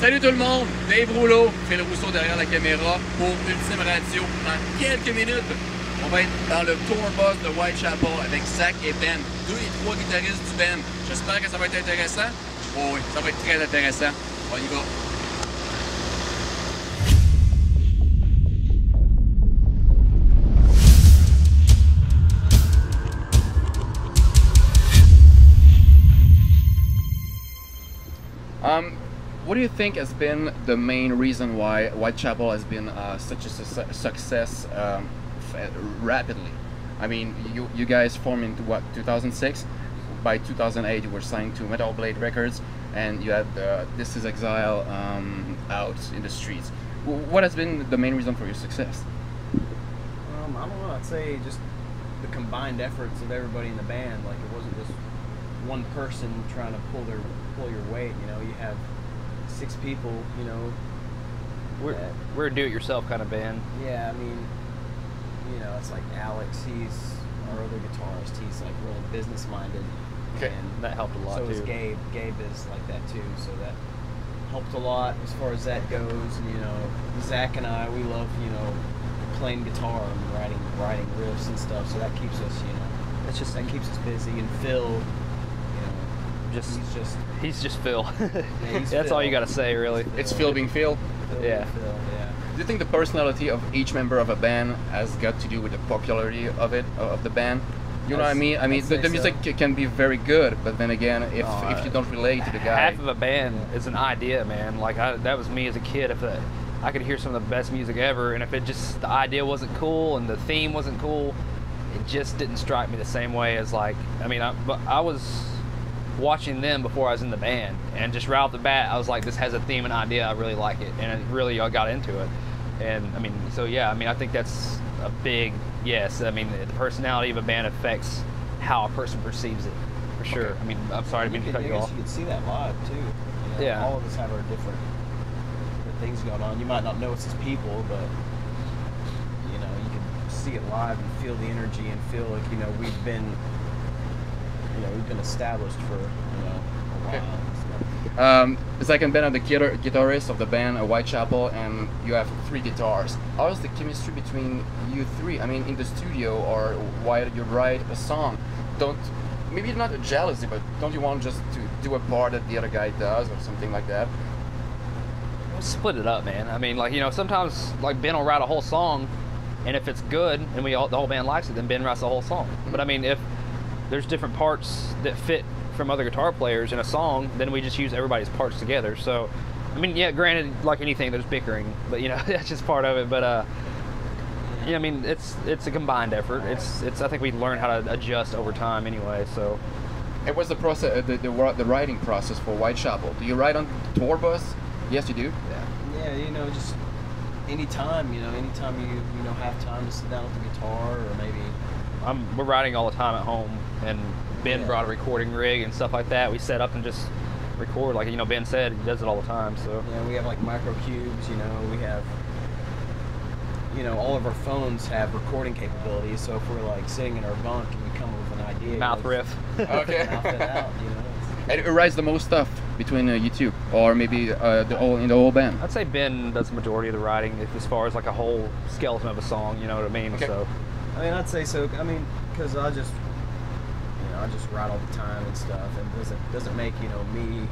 Salut tout le monde, Dave Rouleau, Phil Rousseau derrière la caméra pour UltimRadio. Dans quelques minutes, on va être dans le tour bus de Whitechapel avec Zach et Ben, 2 et 3 guitaristes du band. J'espère que ça va être intéressant. Oh oui, ça va être très intéressant. On y va. What do you think has been the main reason why Whitechapel has been such a success rapidly? I mean, you guys formed in what, 2006? By 2008 you were signed to Metal Blade Records and you had This Is Exile out in the streets. What has been the main reason for your success? I don't know, I'd say just the combined efforts of everybody in the band. Like, it wasn't just one person trying to pull your weight, you know. You have 6 people, you know. We're a do-it-yourself kind of band. Yeah, I mean, you know, it's like Alex, he's our other guitarist, he's like really business-minded. Okay. And that helped a lot too. So is Gabe. Gabe is like that too, so that helped a lot as far as that goes. And, you know, Zach and I, we love, you know, playing guitar and writing riffs and stuff, so that keeps us, you know, that keeps us busy. And Phil, he's just Phil. Yeah, that's Phil. all you gotta say, really. It's Phil being Phil. Yeah. Phil, yeah. Do you think the personality of each member of a band has got to do with the popularity of the band? You know what I mean? I mean, the music can be very good, but then again, if you don't relate to the guy, half of a band is an idea, man. Like that was me as a kid. If I could hear some of the best music ever, and if the idea wasn't cool and the theme wasn't cool, it just didn't strike me the same way as like. I mean, I was watching them before I was in the band, and just right off the bat I was like, this has a theme and idea, I really like it, and it really got into it. And I mean, so yeah, I mean, I think that's a big yes. I mean, the personality of a band affects how a person perceives it, for sure. Okay. I mean, I'm sorry, I didn't mean to cut you off. You can see that live too, you know, yeah. All of us have our different things going on. You might not know it's as people, but you know, you can see it live and feel the energy and feel like, you know, we've been established for, you know, a while. Zach and Ben are the guitarists of the band Whitechapel, and you have 3 guitars. How is the chemistry between you 3? I mean, in the studio or while you write a song, maybe not a jealousy, but don't you want just to do a part that the other guy does or something like that? We'll split it up, man. I mean, like, you know, sometimes like Ben will write a whole song, and if it's good and the whole band likes it, then Ben writes the whole song. Mm-hmm. But I mean, if there's different parts that fit from other guitar players in a song, then we just use everybody's parts together. So, I mean, yeah, granted, like anything, there's bickering, but you know, that's just part of it. But yeah, I mean, it's a combined effort. It's I think we learn how to adjust over time anyway. So, it was the process, the writing process for Whitechapel. Do you write on the tour bus? Yes, you do. Yeah, you know, just anytime you have time to sit down with the guitar, or maybe. We're writing all the time at home, and Ben brought a recording rig and stuff like that. We set up and just record, like, you know, Ben said, he does it all the time. So yeah, we have like micro cubes, you know, we have, you know, all of our phones have recording capabilities. So if we're like sitting in our bunk and we come up with an idea, mouth riff, okay, mouth it out, you know. And it writes the most stuff between you 2, or maybe in the whole band. I'd say Ben does the majority of the writing as far as like a whole skeleton of a song. You know what I mean? Okay. So. I mean, I'd say so. I mean, because I just write all the time and stuff, and doesn't make, you know, me,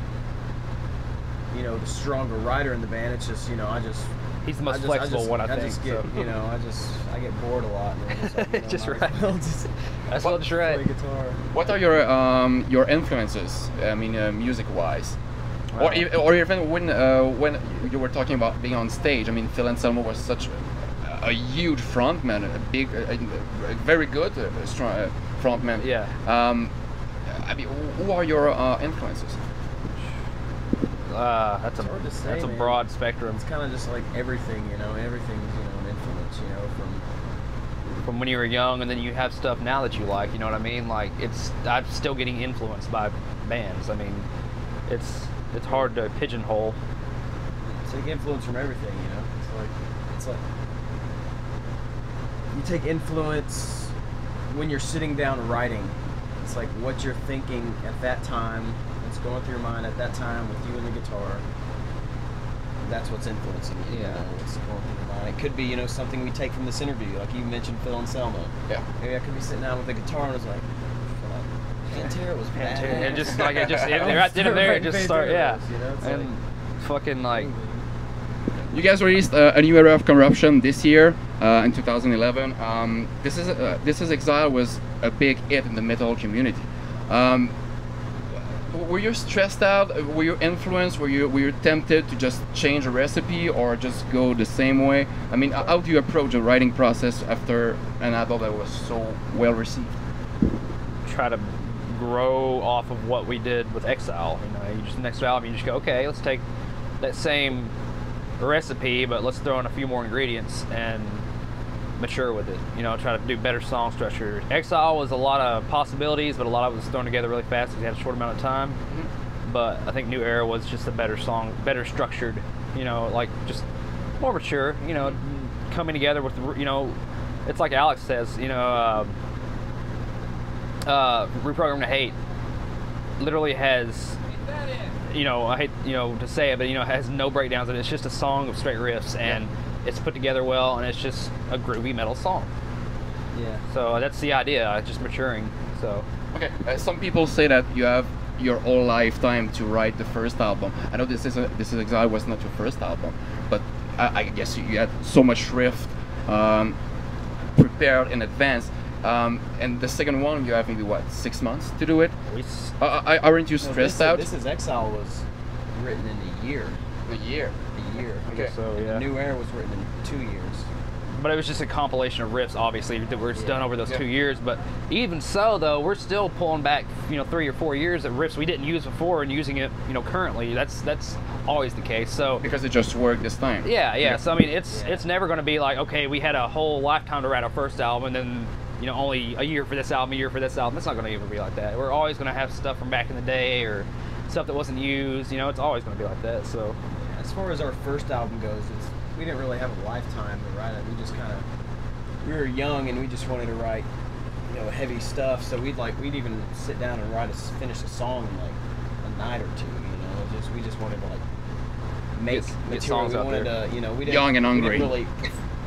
you know, the stronger writer in the band. It's just, you know, he's the most flexible one, I think. Just get, you know, I get bored a lot. And it's like, you know, just right. That's just right. Play guitar. What are your influences? I mean, music-wise, or even when you were talking about being on stage. I mean, Phil Anselmo was such a huge frontman, a very good strong frontman. Yeah. I mean, who are your influences? That's a broad spectrum. It's kind of just like everything, you know. Everything's, you know, an influence, you know, from when you were young, and then you have stuff now that you like. You know what I mean? Like, I'm still getting influenced by bands. I mean, it's hard to pigeonhole. Take influence from everything, you know. It's like you take influence when you're sitting down writing. It's like what you're thinking at that time, what's going through your mind at that time with you and the guitar. that's what's influencing you. You know, what's going through your mind. It could be, you know, something we take from this interview, like you mentioned Phil Anselmo. Yeah. Maybe I could be sitting down with a guitar and I was like, Pantera was bad. And just like it just right then and there it just started. Yeah. You know, it's And fucking like. You guys released a new era of corruption this year in 2011. This is Exile was a big hit in the metal community. Were you stressed out? Were you influenced? Were you tempted to just change a recipe or just go the same way? I mean, how do you approach the writing process after an album that was so well received? Try to grow off of what we did with Exile. You know, you just next album you just go, okay, let's take that same recipe, but let's throw in a few more ingredients and mature with it. You know, try to do better song structure. Exile was a lot of possibilities, but a lot of it was thrown together really fast because we had a short amount of time. But I think New Era was just a better song, better structured. You know, like just more mature. You know, coming together with, you know, it's like Alex says. You know, Reprogram to Hate literally has. You know, I hate, you know, to say it, but, you know, it has no breakdowns, and it's just a song of straight riffs, and it's put together well, and it's just a groovy metal song. Yeah. So that's the idea, just maturing. So. Okay. Some people say that you have your whole lifetime to write the first album. I know this is Exile was not your first album, but I guess you had so much riff prepared in advance. And the second one, you have maybe what, 6 months to do it? Aren't you stressed out? This is Exile was written in a year. A year. A year. Okay. So yeah. New Era was written in 2 years. But it was just a compilation of riffs, obviously, that were done over those 2 years. But even so, though, we're still pulling back, you know, 3 or 4 years of riffs we didn't use before and using it, you know, currently. That's always the case. So because it just worked this time. Yeah. So I mean, it's never going to be like, okay, we had a whole lifetime to write our first album, and then, you know, only a year for this album, a year for this album. It's not going to even be like that. We're always going to have stuff from back in the day or stuff that wasn't used. You know, it's always going to be like that. So as far as our first album goes, we didn't really have a lifetime to write it. We just kind of, we were young and we just wanted to write, you know, heavy stuff. So we'd even sit down and finish a song in like a night or two. You know, we just wanted to like make material. Songs we out wanted there. to, you know, we didn't, Young and hungry. We didn't really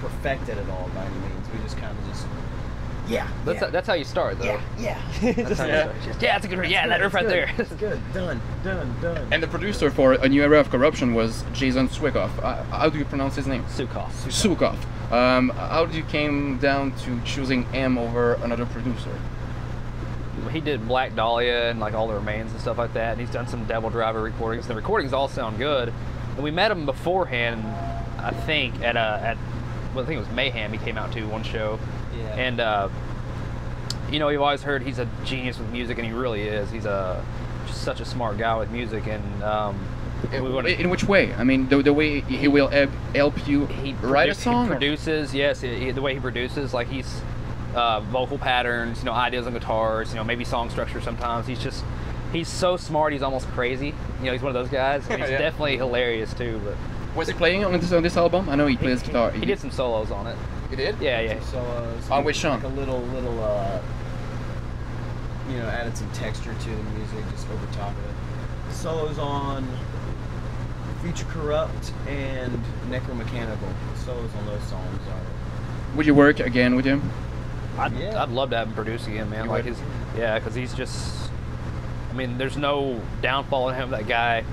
perfect it at all by any means. We just kind of just. That's how you start, though. Yeah. That's how you start. That's a good riff. Yeah, that riff right there. That's good. Done. And the producer for A New Era of Corruption was Jason Swikoff. How do you pronounce his name? Sukoff. How did you came down to choosing him over another producer? He did Black Dahlia and like All the Remains and stuff like that, and he's done some Devil Driver recordings. The recordings all sound good. And we met him beforehand, I think, at I think it was Mayhem. He came out to one show. Yeah. And you know, you've always heard he's a genius with music, and he really is. He's just such a smart guy with music, and in which way? I mean, the way he will help you write a song. He produces, yes. The way he produces, like he's vocal patterns, you know, ideas on guitars, you know, maybe song structure. Sometimes he's so smart. He's almost crazy. You know, he's one of those guys. And he's definitely hilarious too. But was he playing on this album? I know he plays guitar. He did some solos on it. He did? Yeah. Some solos. On which song? Like a little, you know, added some texture to the music just over top of it. Solos on Future Corrupt and Necromechanical. Solos on those songs are. Would you work again with him? I'd love to have him produce again, man. Because he's just. I mean, there's no downfall in him. That guy,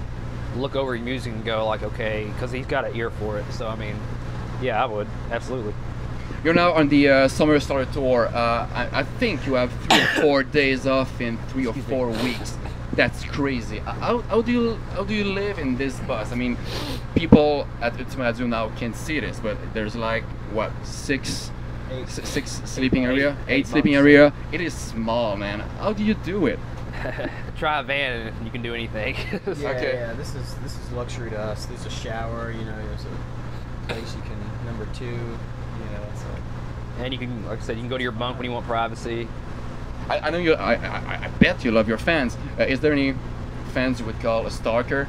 look over your music and go like, okay, because he's got an ear for it. So I mean, yeah, I would absolutely. You're now on the Summer Starter Tour. I think you have 3 or 4 days off in 3 or 4 weeks. That's crazy. How do you live in this bus? I mean, people at UltimRadio now can see this, but there's like what, 6 sleeping area, 8 sleeping area. It is small, man. How do you do it? Try a van and you can do anything. Yeah. This is luxury to us. There's a shower, you know. There's a place you can number 2. You know, it's like. And you can, like I said, you can go to your bunk when you want privacy. I know you. I bet you love your fans. Is there any fans you would call a stalker?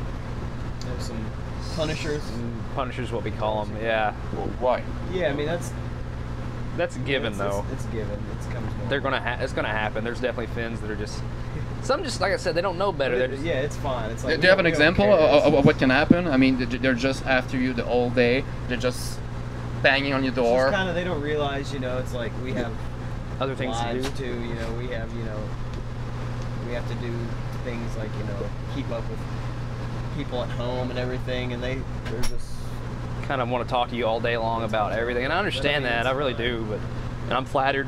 There's some Punishers. Punishers, what we call them. Yeah. Well, why? Yeah, I mean that's a given though. It's given. It's comes. They're gonna. It's gonna happen. There's definitely fans that are just Some just, like I said, they don't know better. They're just, Yeah, it's fine. It's like Do you have an we don't example care. of what can happen? I mean, they're just after you the whole day. They're just banging on your It's door. just kind of, they don't realize, it's like we have other things to lives do. too. We have, we have to do things like, keep up with people at home and everything, and they're just. Kind of want to talk to you all day long about everything, and I understand that. I really do, and I'm flattered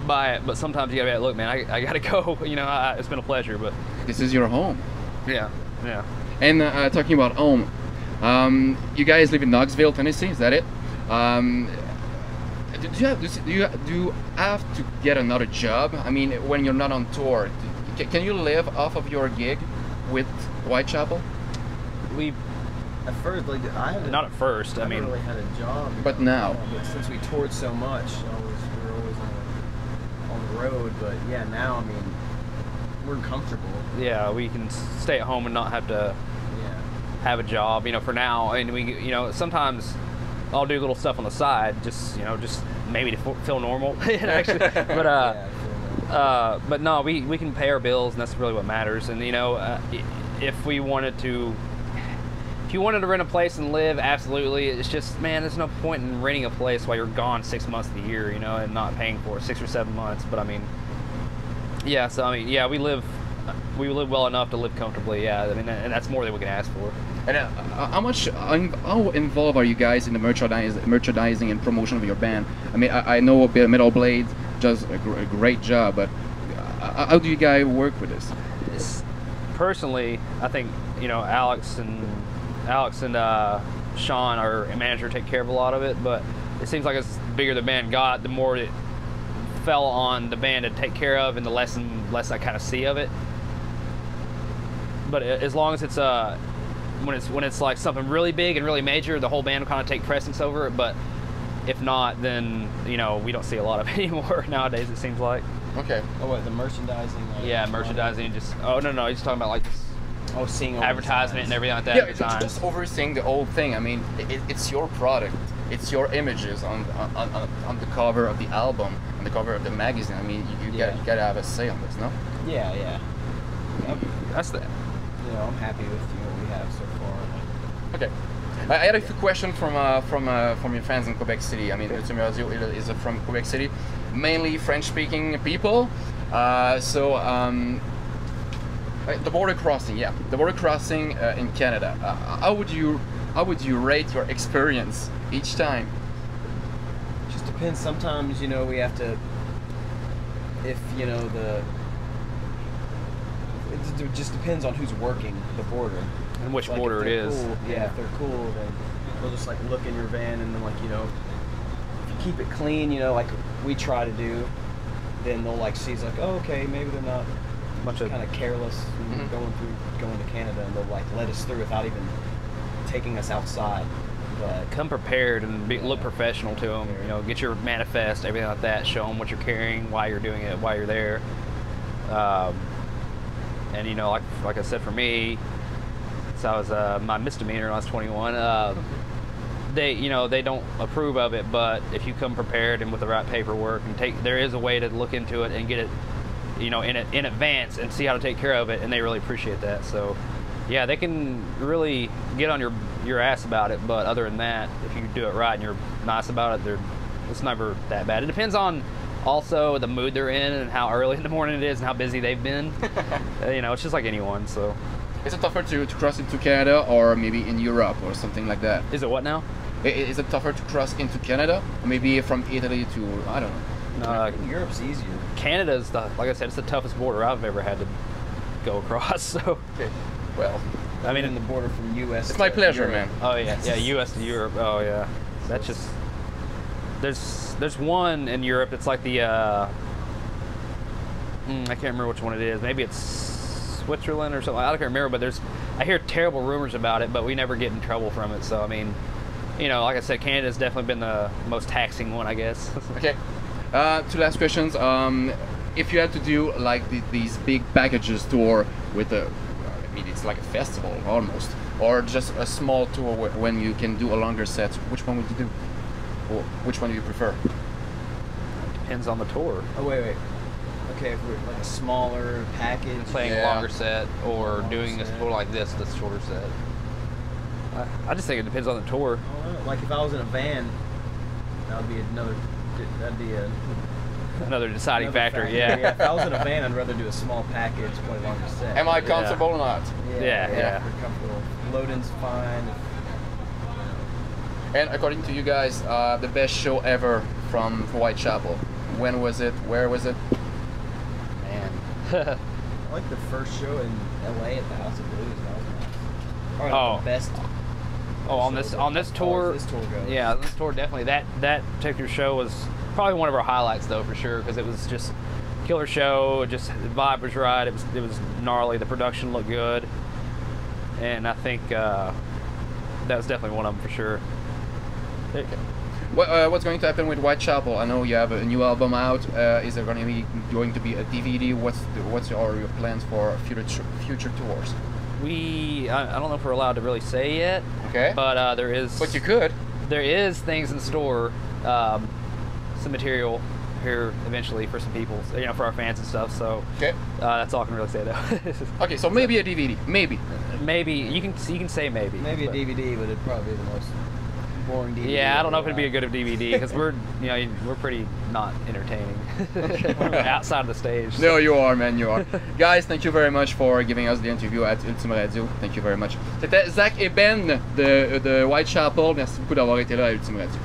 by it. But sometimes you gotta be like, look, man, I gotta go. It's been a pleasure, but This is your home. yeah. And talking about home, you guys live in Knoxville, Tennessee. Is that it? Do you have to get another job? I mean, when you're not on tour, can you live off of your gig with Whitechapel? We At first, like I haven't. not at first. I I mean, haven't really had a job. But now. But since we toured so much, we were always on the road. But yeah, now I mean, we're comfortable. yeah, we can stay at home and not have to Yeah. have a job, for now. And we, sometimes I'll do little stuff on the side, just maybe to feel normal. Actually, but Yeah, but no, we can pay our bills, and that's really what matters. And if we wanted to. If you wanted to rent a place and live, absolutely. It's just, man, there's no point in renting a place while you're gone 6 months of the year, and not paying for it 6 or 7 months. But I mean, yeah. So I mean, yeah, we live well enough to live comfortably. Yeah, I mean, and that's more than we can ask for. And how involved are you guys in the merchandising and promotion of your band? I mean, I know Metal Blade does a great job, but how do you guys work with this? Personally, I think Alex and Sean, our manager, take care of a lot of it. But it seems like as bigger the band got, the more it fell on the band to take care of, and the less and less I kind of see of it. But as long as it's when it's like something really big and really major, the whole band will kind of take precedence over it. But if not, then we don't see a lot of it anymore nowadays. It seems like. Okay. Oh, what, the merchandising? Like, Yeah, merchandising. Just no, he's talking about like this seeing all the advertisement and designs. everything like that. Yeah, it's designs. just overseeing the whole thing. I mean, it's your product. It's your images on the cover of the album, on the cover of the magazine. I mean, you gotta have a say on this, no? Yeah. That's the. I'm happy with what we have so far. Okay. I had a few questions from your fans in Quebec City. I mean, UltimRadio is from Quebec City, mainly French-speaking people. The border crossing, in Canada. How would you rate your experience each time? Just depends. Sometimes we have to. If it just depends on who's working the border. And which Like, border if it they're is. Cool, yeah, if they're cool, then they'll just like look in your van, and then if you keep it clean, like we try to do, then they'll like see, like, oh, okay, maybe they're not Bunch of kind of careless and going to Canada, and they'll like let us through without even taking us outside. But come prepared and look professional to them. Get your manifest, everything like that. Show them what you're carrying, why you're doing it, why you're there. And like I said, for me, so I was my misdemeanor when I was 21. They don't approve of it, but if you come prepared and with the right paperwork and there is a way to look into it and get it, in advance and see how to take care of it, and they really appreciate that. So, yeah, they can really get on your ass about it, but other than that, if you do it right and you're nice about it, it's never that bad. It depends on also the mood they're in and how early in the morning it is and how busy they've been. It's just like anyone. So, is it tougher to cross into Canada or maybe in Europe or something like that? is it what now? Is it tougher to cross into Canada? Maybe from Italy to, I don't know. I think Europe's easier. Canada's like I said, it's the toughest border I've ever had to go across. So, Okay. Well, I mean, in the border from U.S. it's my to pleasure, Europe. man. oh yeah, U.S. to Europe. Oh yeah, that's just there's one in Europe. It's like the I can't remember which one it is. Maybe it's Switzerland or something. I can't remember. But I hear terrible rumors about it, but we never get in trouble from it. So I mean, like I said, Canada's definitely been the most taxing one, I guess. Okay. Two last questions. If you had to do like these big packages tour with it's like a festival almost, or just a small tour when you can do a longer set, which one would you do? Or which one do you prefer? Depends on the tour. Oh wait. okay, if we're like a smaller package, playing a Yeah. longer set or Longer doing a set. tour like this, that's a shorter set. I just think it depends on the tour. I don't know, like if I was in a van, that'd be a Another deciding another factor, yeah. If I was in a van, I'd rather do a small package, play a longer set. Am I comfortable or not? Yeah. We're comfortable. Loading's fine. And according to you guys, the best show ever from Whitechapel. When was it? Where was it? Man. I like the first show in LA at the House of Blues. That was nice. Probably Oh. like the best. Oh, on shows this on this as far tour, as this tour goes. yeah, this tour definitely. That particular show was probably one of our highlights, though, for sure, because it was just killer show. Just the vibe was right. It was gnarly. The production looked good, and I think that was definitely one of them for sure. What's going to happen with Whitechapel? I know you have a new album out. Is there going to be a DVD? What's your plans for future tours? I don't know if we're allowed to really say yet, Okay. but there is. But you could. There is things in store, some material here eventually for some people, for our fans and stuff. So Okay. that's all I can really say though. Okay, so maybe a DVD. Maybe. Maybe you can say maybe. Maybe a but- DVD, but it'd probably be the most boring DVD. Yeah, I don't know if it'd be a ever. good DVD because we're pretty not entertaining outside of the stage. No, you are, man, you are. Guys, thank you very much for giving us the interview at UltimRadio. Thank you very much. C'était Zach et Ben de Whitechapel. Merci beaucoup d'avoir été là à UltimRadio.